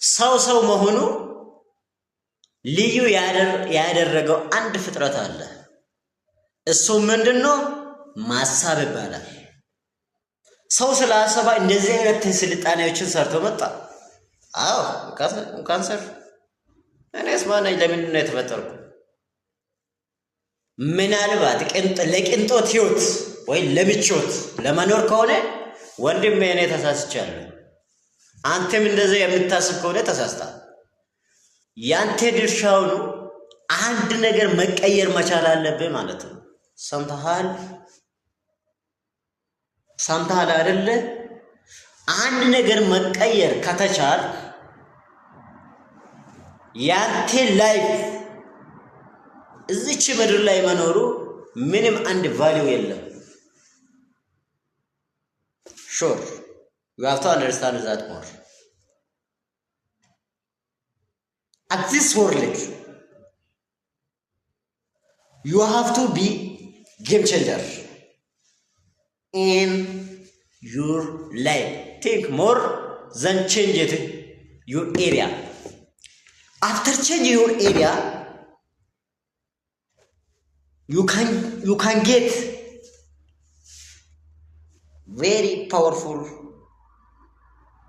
ሰው መሆኑ ልዩ ያደረገው አንድ ፍጥረት አለ። እሱ ምንድነው? ማሳብ ይባላል። ሰው ስላሰባ እንደዚህ አይነት ስልጣኔዎችን ሰርቶ መጣ። አዎ ካንሰር እኔስ ማነኝ? ለምንድን ነው የተፈጠርኩ? ምናልባት ለቅንጦት ህይወት ወይ ለምቾት ለመኖር ከሆነ ወንድሜ እኔ ተሳስቻለሁ። አንተም እንደዚህ የምታስብ ከሆነ ተሳስታል። ያንተ ድርሻው ነው። አንድ ነገር መቀየር መቻል አለብህ ማለት ነው። ሰምተሃል አይደለ? አንድ ነገር መቀየር ከተቻለ ያንተ ላይፍ እዚች ምድር ላይ መኖሩ ምንም አንድ ቫልዩ የለም። sure you have to understand that more. At this world you have to be game changer in your life. Think more than change it, your area. After changing your area, you can get very powerful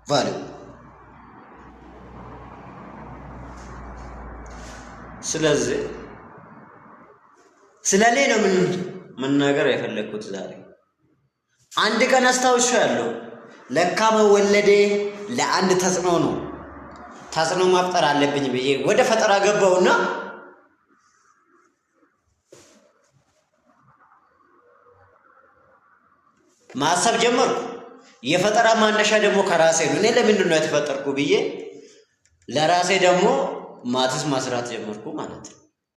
value. ስለዚህ ስለኔ ነው መናገር የፈለኩት ዛሬ። አንድ ቀን አስታውሻለሁ፣ ለካ መወለዴ ለአንድ ተጽዕኖ ነው። ተጽዕኖ ማፍጠር አለብኝ ብዬ ወደ ፈጠራ ገባውና ማሰብ ጀመርኩ። የፈጠራ ማነሻ ደግሞ ከራሴ ነው። እኔ ለምንድን ነው የተፈጠርኩ ብዬ ለራሴ ደግሞ ማትስ ማስራት ጀመርኩ ማለት ነው።